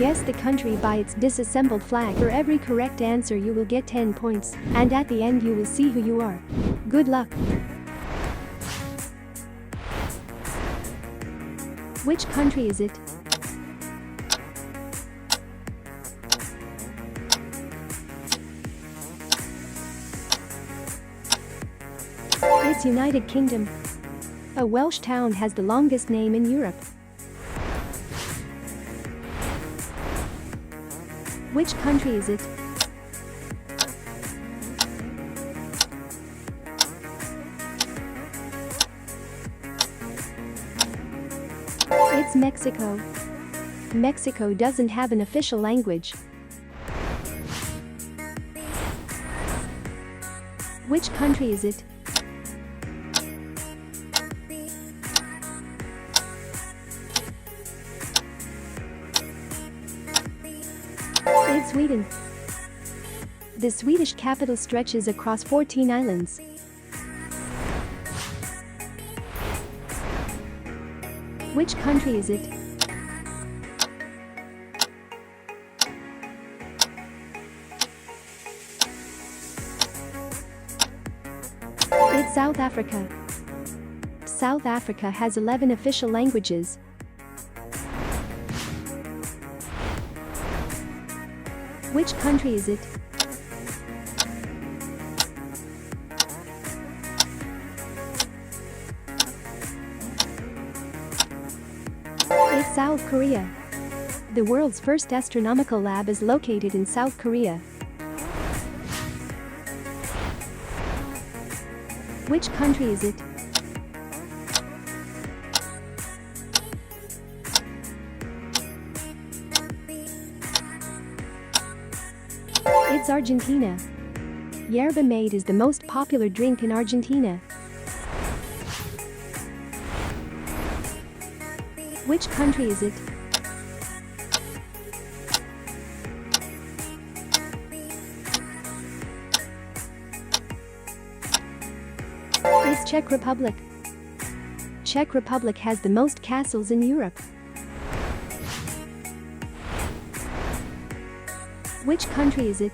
Guess the country by its disassembled flag. For every correct answer you will get 10 points, and at the end you will see who you are. Good luck. Which country is it? It's United Kingdom. A Welsh town has the longest name in Europe. Which country is it? It's Mexico. Mexico doesn't have an official language. Which country is it? It's Sweden. The Swedish capital stretches across 14 islands. Which country is it? It's South Africa. South Africa has 11 official languages. Which country is it? It's South Korea. The world's first astronomical lab is located in South Korea. Which country is it? It's Argentina. Yerba mate is the most popular drink in Argentina. Which country is it? It's Czech Republic. Czech Republic has the most castles in Europe. Which country is it?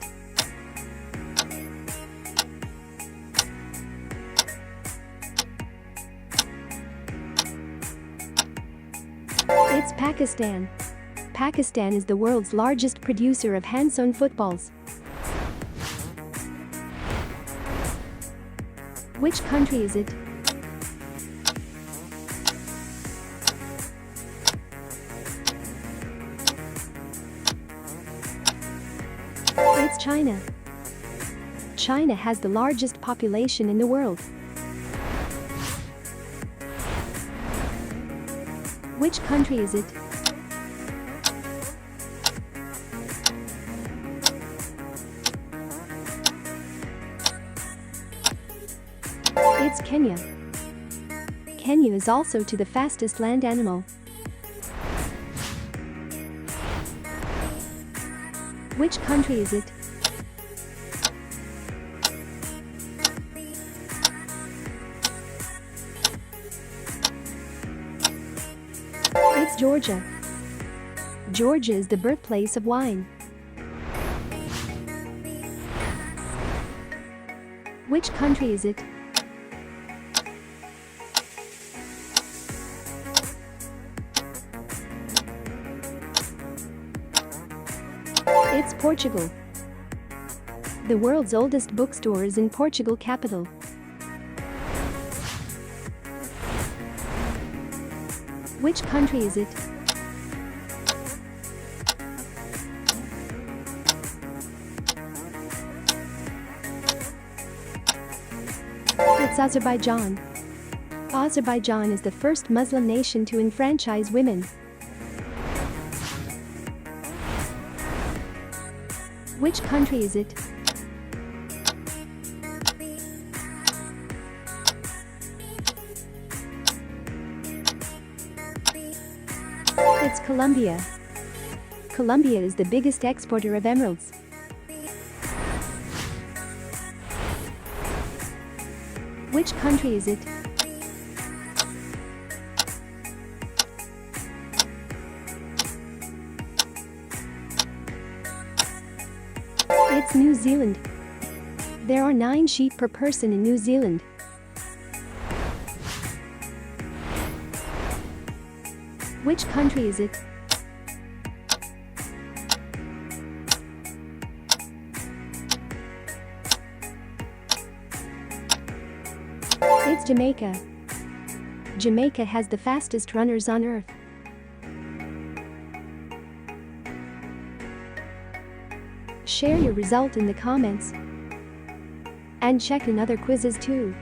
It's Pakistan. Pakistan is the world's largest producer of hand-sewn footballs. Which country is it? It's China. China has the largest population in the world. Which country is it? It's Kenya. Kenya is also the fastest land animal. Which country is it? It's Georgia. Georgia is the birthplace of wine. Which country is it? It's Portugal. The world's oldest bookstore is in Portugal capital. Which country is it? It's Azerbaijan. Azerbaijan is the first Muslim nation to enfranchise women. Which country is it? It's Colombia. Colombia is the biggest exporter of emeralds. Which country is it? It's New Zealand. There are 9 sheep per person in New Zealand. Which country is it? It's Jamaica. Jamaica has the fastest runners on Earth. Share your result in the comments. And check in other quizzes too.